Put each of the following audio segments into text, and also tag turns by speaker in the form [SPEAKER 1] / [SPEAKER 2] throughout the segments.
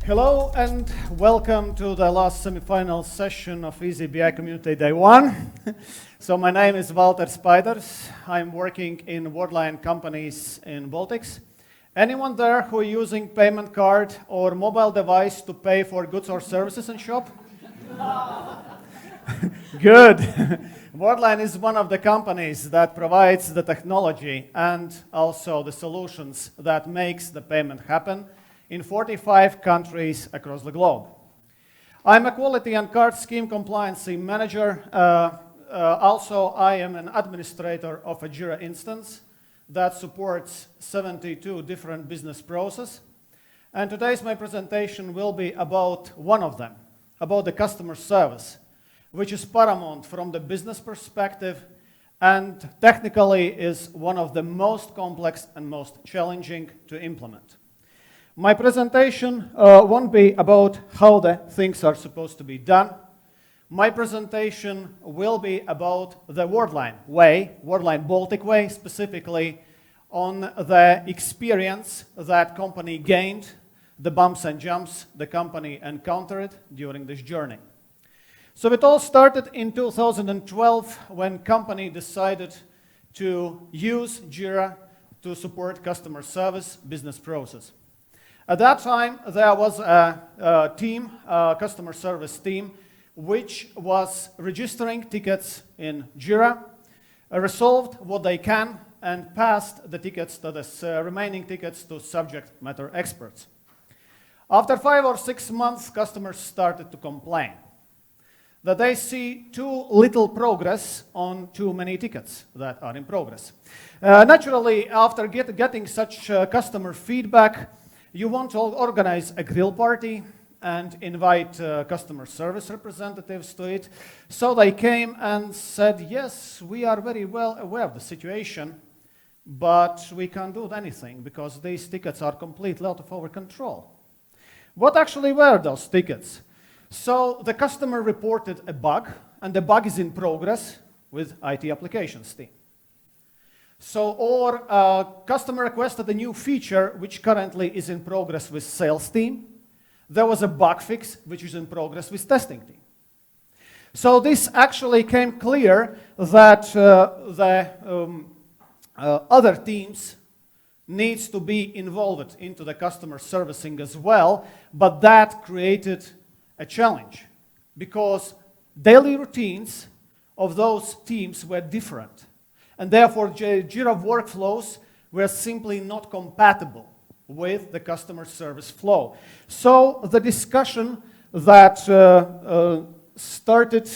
[SPEAKER 1] Hello and welcome to the last semi-final session of eazyBI Community Day 1. So my name is Valters Paiders. I'm working in Worldline companies in Baltics. Anyone there who is using payment card or mobile device to pay for goods or services in shop? Good. Worldline is one of the companies that provides the technology and also the solutions that makes the payment happen in 45 countries across the globe. I'm a quality and card scheme compliance manager. Also, I am an administrator of a Jira instance that supports 72 different business processes. And today's my presentation will be about one of them, about the customer service, which is paramount from the business perspective and technically is one of the most complex and most challenging to implement. My presentation won't be about how the things are supposed to be done. My presentation will be about the Worldline way, Worldline Baltic way, specifically on the experience that company gained, the bumps and jumps the company encountered during this journey. So it all started in 2012 when company decided to use Jira to support customer service business process. At that time, there was a team, a customer service team, which was registering tickets in Jira, resolved what they can, and passed the tickets to the remaining tickets to subject matter experts. After 5 or 6 months, customers started to complain that they see too little progress on too many tickets that are in progress. Naturally, after getting such customer feedback, you want to organize a grill party and invite customer service representatives to it. So they came and said, yes, we are very well aware of the situation, but we can't do anything because these tickets are completely out of our control. What actually were those tickets? So the customer reported a bug, and the bug is in progress with IT applications team. So, or customer requested a new feature which currently is in progress with sales team. There was a bug fix which is in progress with testing team. So this actually came clear that the other teams needs to be involved into the customer servicing as well, but that created a challenge because daily routines of those teams were different. And therefore, Jira workflows were simply not compatible with the customer service flow. So the discussion that started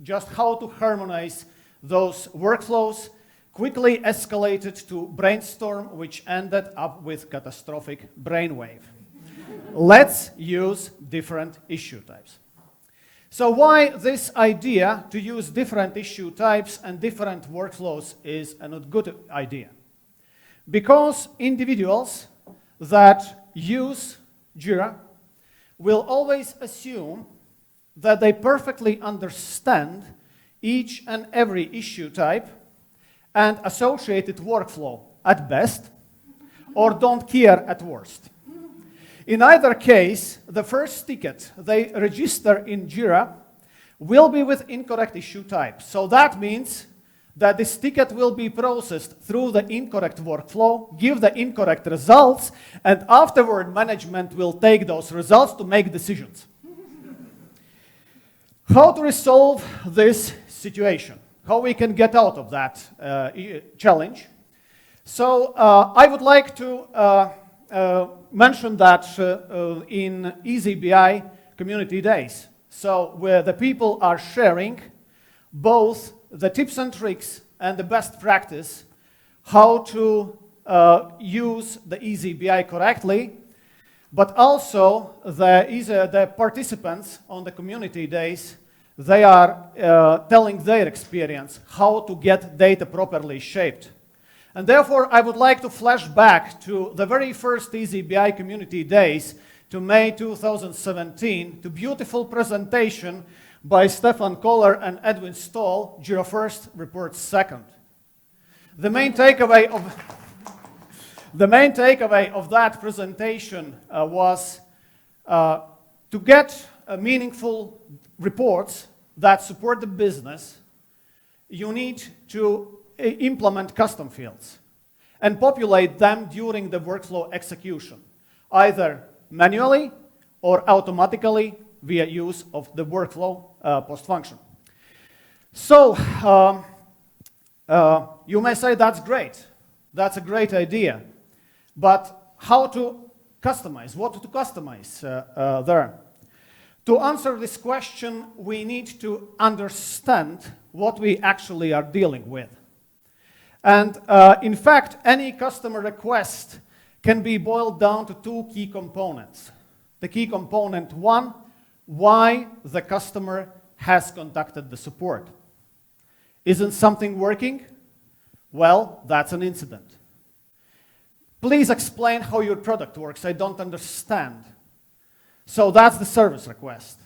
[SPEAKER 1] just how to harmonize those workflows quickly escalated to brainstorm, which ended up with catastrophic brainwave. Let's use different issue types. So why this idea to use different issue types and different workflows is a not good idea? Because individuals that use Jira will always assume that they perfectly understand each and every issue type and associated workflow at best, or don't care at worst. In either case, the first ticket they register in Jira will be with incorrect issue type. So that means that this ticket will be processed through the incorrect workflow, give the incorrect results, and afterward management will take those results to make decisions. How to resolve this situation? How we can get out of that challenge? So I would like to mentioned that in eazyBI Community Days, so where the people are sharing both the tips and tricks and the best practice how to use the eazyBI correctly, but also the participants on the Community Days, they are telling their experience how to get data properly shaped. And therefore, I would like to flash back to the very first eazyBI Community Days to May 2017, to beautiful presentation by Stefan Koller and Edwin Stoll, Jira first, report second. The main takeaway of that presentation was To get meaningful reports that support the business, you need to implement custom fields and populate them during the workflow execution, either manually or automatically via use of the workflow post function. So you may say that's great, that's a great idea, but how to customize, what to customize there? To answer this question, we need to understand what we actually are dealing with. And in fact, any customer request can be boiled down to two key components. The key component one, why the customer has contacted the support. Isn't something working? Well, that's an incident. Please explain how your product works. I don't understand. So that's the service request.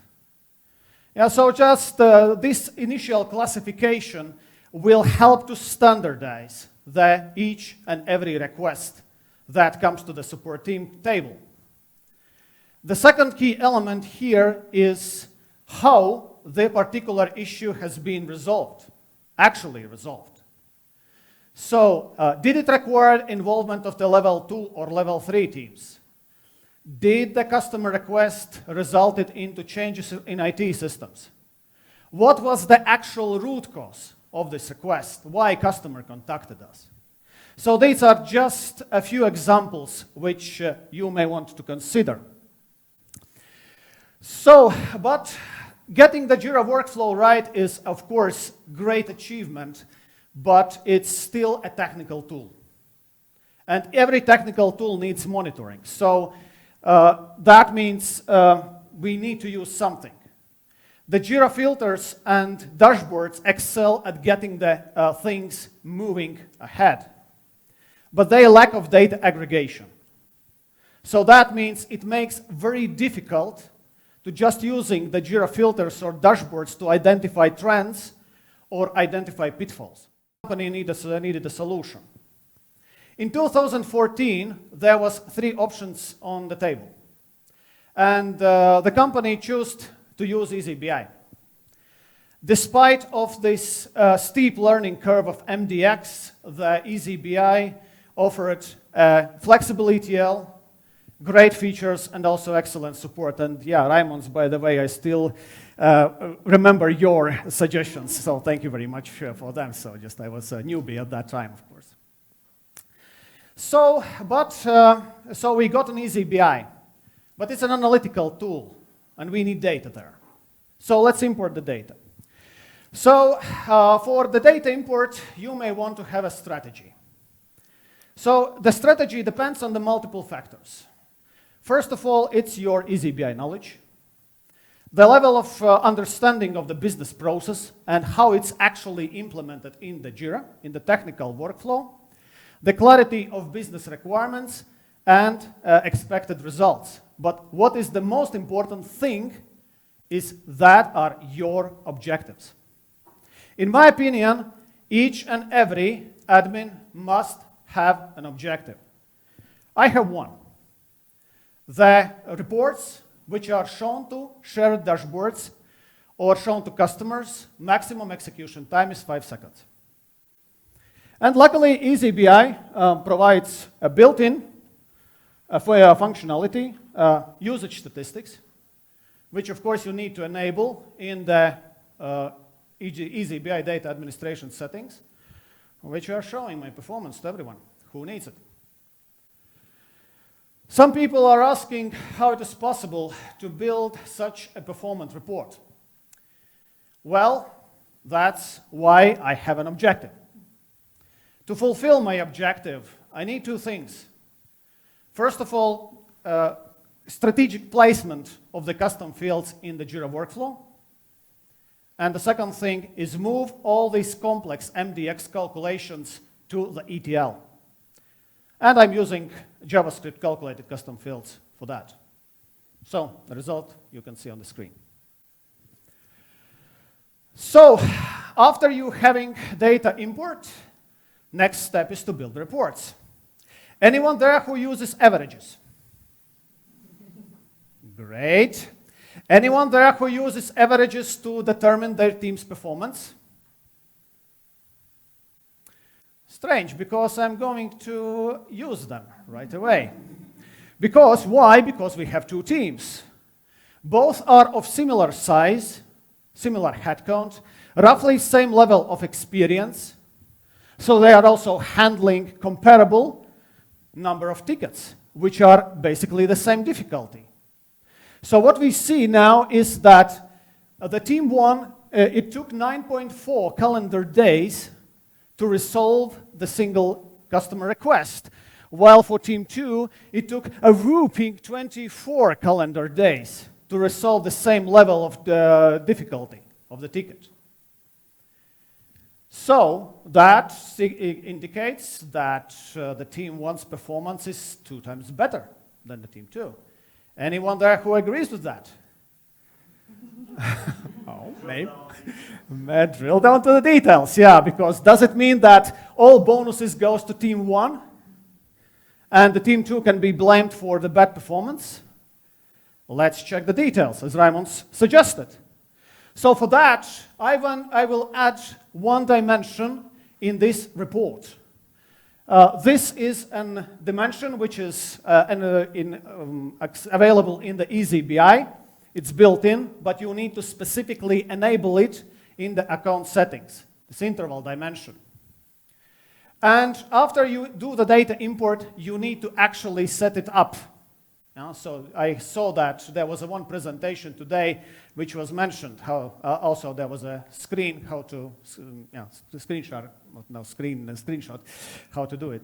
[SPEAKER 1] Yeah, so just this initial classification will help to standardize each and every request that comes to the support team table. The second key element here is how the particular issue has been resolved, actually resolved. So, did it require involvement of the level 2 or level 3 teams? Did the customer request resulted into changes in IT systems? What was the actual root cause of this request? Why customer contacted us? So these are just a few examples which you may want to consider. So, but getting the Jira workflow right is, of course, great achievement, but it's still a technical tool. And every technical tool needs monitoring. So that means we need to use something. The Jira filters and dashboards excel at getting the things moving ahead, but they lack of data aggregation. So that means it makes very difficult to just using the Jira filters or dashboards to identify trends or identify pitfalls. The company needed a solution. In 2014, there was 3 options on the table. And the company chose to use eazyBI. Despite of this steep learning curve of MDX, the eazyBI offered flexible ETL, great features, and also excellent support. And yeah, Raimons, by the way, I still remember your suggestions, so thank you very much for them. So just I was a newbie at that time, of course. So, so we got an eazyBI, but it's an analytical tool, and we need data there. So let's import the data. So for the data import, you may want to have a strategy. So the strategy depends on the multiple factors. First of all, it's your eazyBI knowledge, the level of understanding of the business process and how it's actually implemented in the Jira, in the technical workflow, the clarity of business requirements, and expected results. But what is the most important thing is that are your objectives. In my opinion, each and every admin must have an objective. I have one. The reports which are shown to shared dashboards or shown to customers, maximum execution time is 5 seconds. And luckily, eazyBI provides a built-in functionality, usage statistics, which of course you need to enable in the eazyBI data administration settings, which are showing my performance to everyone who needs it. Some people are asking how it is possible to build such a performance report. Well, that's why I have an objective. To fulfill my objective, I need 2 things. First of all, strategic placement of the custom fields in the Jira workflow. And the second thing is move all these complex MDX calculations to the ETL. And I'm using JavaScript calculated custom fields for that. So the result you can see on the screen. So after you having data import, next step is to build reports. Anyone there who uses averages? Great. Anyone there who uses averages to determine their team's performance? Strange, because I'm going to use them right away. Because, why? Because we have two teams. Both are of similar size, similar headcount, roughly same level of experience. So they are also handling comparable number of tickets, which are basically the same difficulty. So what we see now is that the team one, it took 9.4 calendar days to resolve the single customer request, while for team two, it took a whopping 24 calendar days to resolve the same level of the difficulty of the ticket. So that indicates that the team one's performance is 2 times better than the team two. Anyone there who agrees with that? Oh, maybe. Drill down to the details, yeah, because does it mean that all bonuses goes to team one and the team two can be blamed for the bad performance? Let's check the details, as Raimond suggested. So for that, I will add one dimension in this report. This is a dimension which is available in the eazyBI. It's built in, but you need to specifically enable it in the account settings, this interval dimension. And after you do the data import, you need to actually set it up. So I saw that there was one presentation today which was mentioned, how also there was a screen, how to, screenshot, screenshot, how to do it.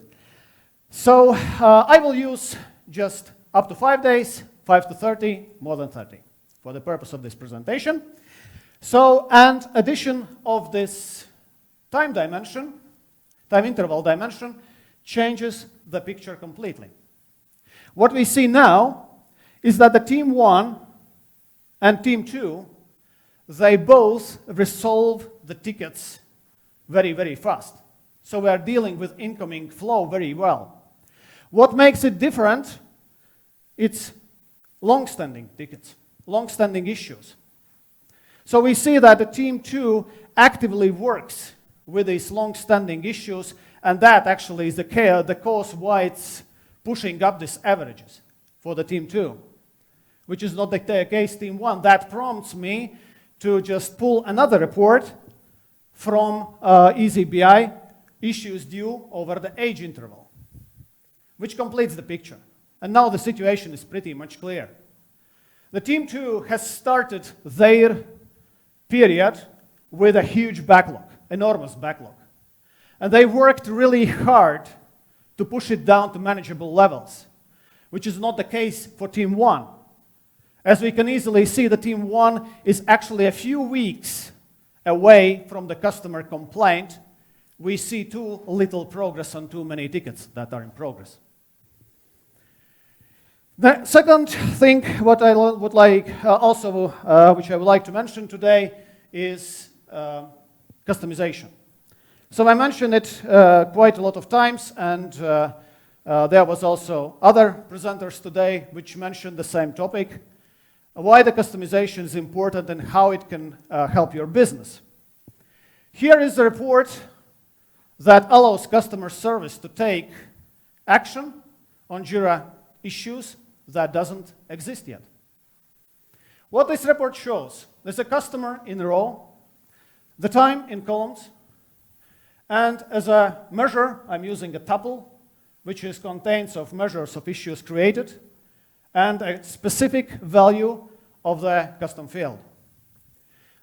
[SPEAKER 1] So I will use just up to 5 days, 5 to 30, more than 30, for the purpose of this presentation. So, and addition of this time dimension, time interval dimension, changes the picture completely. What we see now is that the team one and team two, they both resolve the tickets very, very fast. So we are dealing with incoming flow very well. What makes it different? It's long-standing tickets, long-standing issues. So we see that the team two actively works with these long-standing issues, and that actually is the cause why it's pushing up these averages for the team two, which is not the case team one. That prompts me to just pull another report from eazyBI, issues due over the age interval, which completes the picture. And now the situation is pretty much clear. The team two has started their period with a huge backlog, enormous backlog. And they worked really hard to push it down to manageable levels, which is not the case for team one. As we can easily see, the team one is actually a few weeks away from the customer complaint. We see too little progress on too many tickets that are in progress. The second thing what I would like which I would like to mention today is customization. So I mentioned it quite a lot of times, and there was also other presenters today which mentioned the same topic, why the customization is important and how it can help your business. Here is a report that allows customer service to take action on Jira issues that doesn't exist yet. What this report shows, there's a customer in a row, the time in columns, and as a measure, I'm using a tuple, which contains of measures of issues created, and a specific value of the custom field.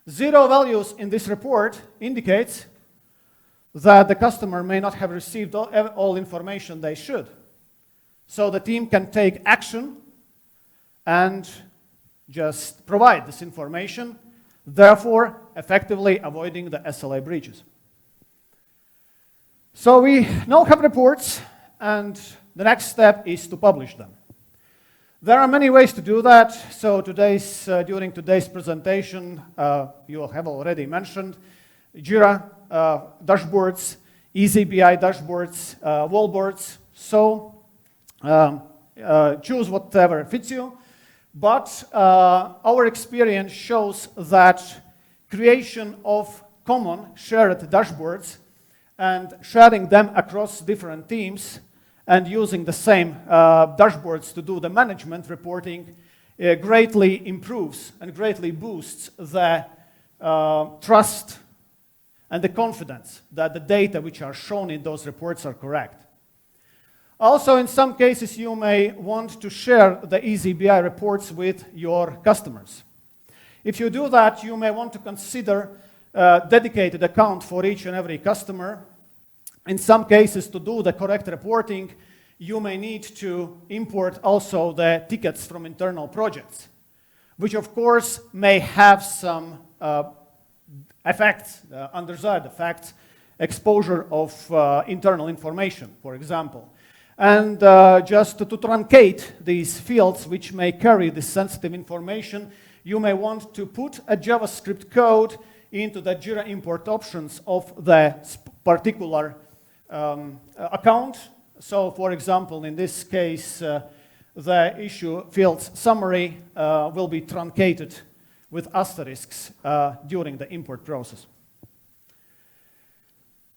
[SPEAKER 1] 0 values in this report indicates that the customer may not have received all information they should. So the team can take action and just provide this information, therefore effectively avoiding the SLA breaches. So we now have reports, and the next step is to publish them. There are many ways to do that. So during today's presentation, you have already mentioned Jira dashboards, eazyBI dashboards, wallboards. So choose whatever fits you. But our experience shows that creation of common shared dashboards and sharing them across different teams and using the same dashboards to do the management reporting greatly improves and greatly boosts the trust and the confidence that the data which are shown in those reports are correct. Also, in some cases, you may want to share the eazyBI reports with your customers. If you do that, you may want to consider a dedicated account for each and every customer. In some cases, to do the correct reporting, you may need to import also the tickets from internal projects, which of course may have some effects, underside effects, exposure of internal information, for example. And just to truncate these fields which may carry this sensitive information, you may want to put a JavaScript code into the Jira import options of the particular account. So, for example, in this case, the issue fields summary will be truncated with asterisks during the import process.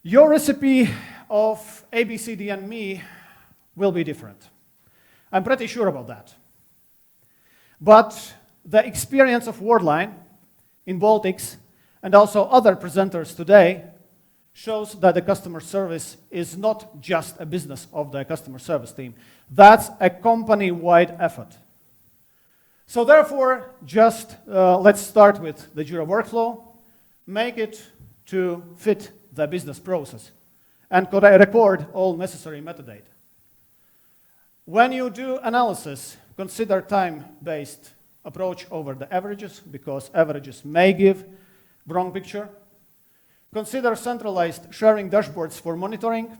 [SPEAKER 1] Your recipe of A, B, C, D, and me will be different. I'm pretty sure about that. But the experience of Worldline in Baltics and also other presenters today shows that the customer service is not just a business of the customer service team. That's a company-wide effort. So therefore, just let's start with the Jira workflow, make it to fit the business process, and record all necessary metadata. When you do analysis, consider time-based approach over the averages, because averages may give wrong picture. Consider centralized sharing dashboards for monitoring,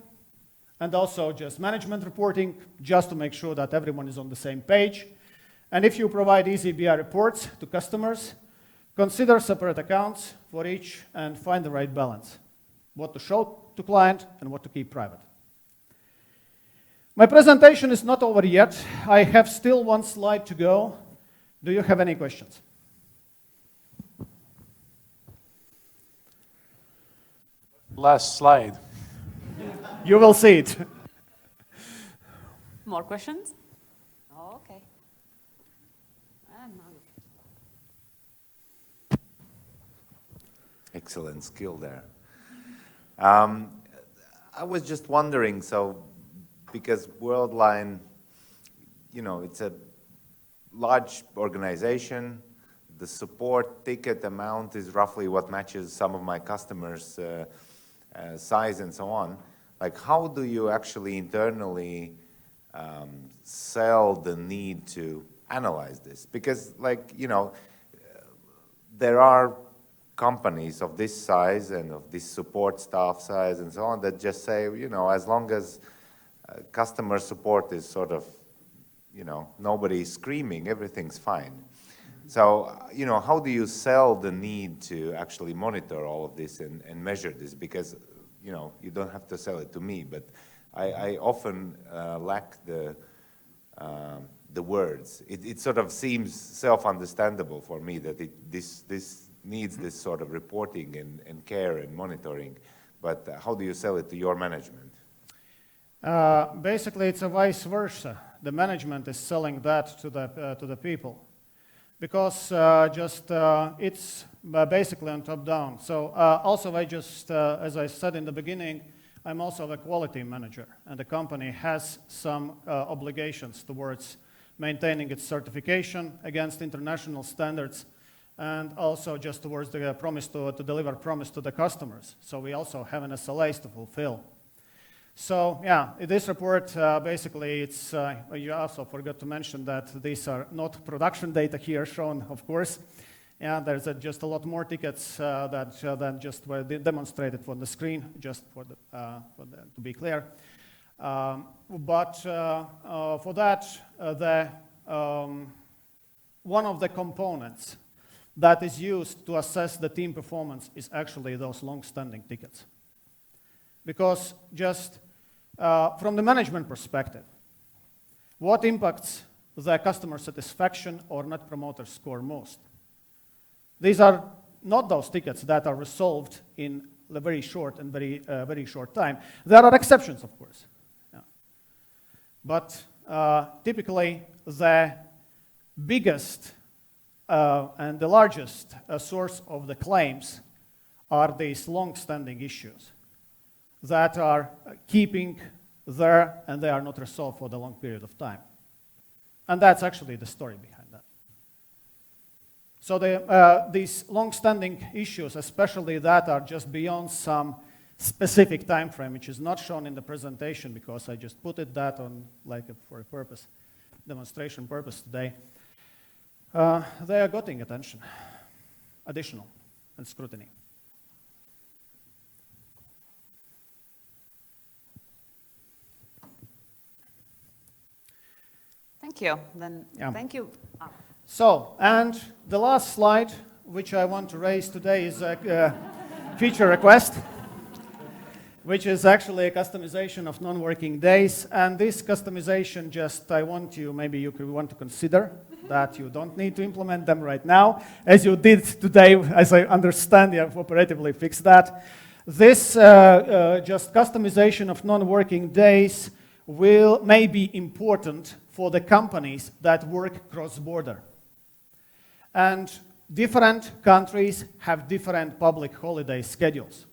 [SPEAKER 1] and also just management reporting, just to make sure that everyone is on the same page. And if you provide eazyBI reports to customers, consider separate accounts for each and find the right balance, what to show to client and what to keep private. My presentation is not over yet. I have still one slide to go. Do you have any questions?
[SPEAKER 2] Last slide.
[SPEAKER 1] You will see it.
[SPEAKER 3] More questions? Oh, okay.
[SPEAKER 4] Excellent skill there. I was just wondering, so because Worldline, you know, it's a large organization, the support ticket amount is roughly what matches some of my customers' size and so on. Like, how do you actually internally sell the need to analyze this? Because, like, you know, there are companies of this size and of this support staff size and so on that just say, you know, as long as customer support is sort of, you know, nobody's screaming, everything's fine. So, you know, how do you sell the need to actually monitor all of this and measure this? Because, you know, you don't have to sell it to me, but I often lack the words. It sort of seems self-understandable for me that this needs this sort of reporting and care and monitoring, but how do you sell it to your management?
[SPEAKER 1] Basically, it's a vice versa. The management is selling that to the people, because it's basically on top down. So also, as I said in the beginning, I'm also a quality manager, and the company has some obligations towards maintaining its certification against international standards, and also just towards the promise to deliver promise to the customers. So we also have an SLAs to fulfill. So yeah, in this report, basically, it's you also forgot to mention that these are not production data here shown, of course. Yeah, there's just a lot more tickets than just were demonstrated on the screen, just to be clear. But for that, one of the components that is used to assess the team performance is actually those long-standing tickets. Because just from the management perspective, what impacts the customer satisfaction or net promoter score most. These are not those tickets that are resolved in a very short and very short time. There are exceptions, of course. Yeah. But typically, the biggest and the largest source of the claims are these long-standing issues that are keeping there and they are not resolved for the long period of time. And that's actually the story behind that. So these long-standing issues, especially that are just beyond some specific time frame, which is not shown in the presentation because I just put that on like for a purpose, demonstration purpose today, they are getting attention, additional, and scrutiny.
[SPEAKER 3] Thank you. Then,
[SPEAKER 1] Yeah.
[SPEAKER 3] thank you.
[SPEAKER 1] So, and the last slide, which I want to raise today, is a feature request, which is actually a customization of non-working days. And this customization, just I want you, maybe you could want to consider that you don't need to implement them right now, as you did today, as I understand, you have operatively fixed that. This just customization of non-working days may be important for the companies that work cross-border. And different countries have different public holiday schedules.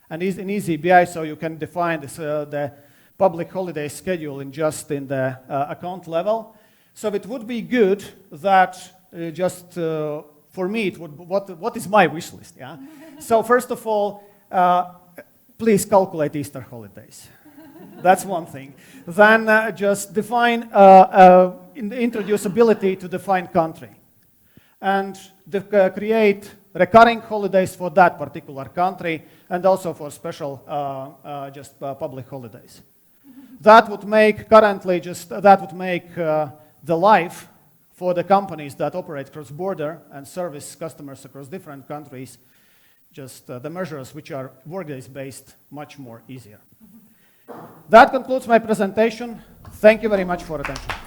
[SPEAKER 1] And in eazyBI, so you can define this, the public holiday schedule in the account level. So it would be good that for me, it would, what is my wish list? Yeah? So first of all, please calculate Easter holidays. That's one thing. Then just define, introduce ability to define country. And create recurring holidays for that particular country and also for special public holidays. That would make the life for the companies that operate cross-border and service customers across different countries, the measures which are workdays-based, much more easier. That concludes my presentation. Thank you very much for attention.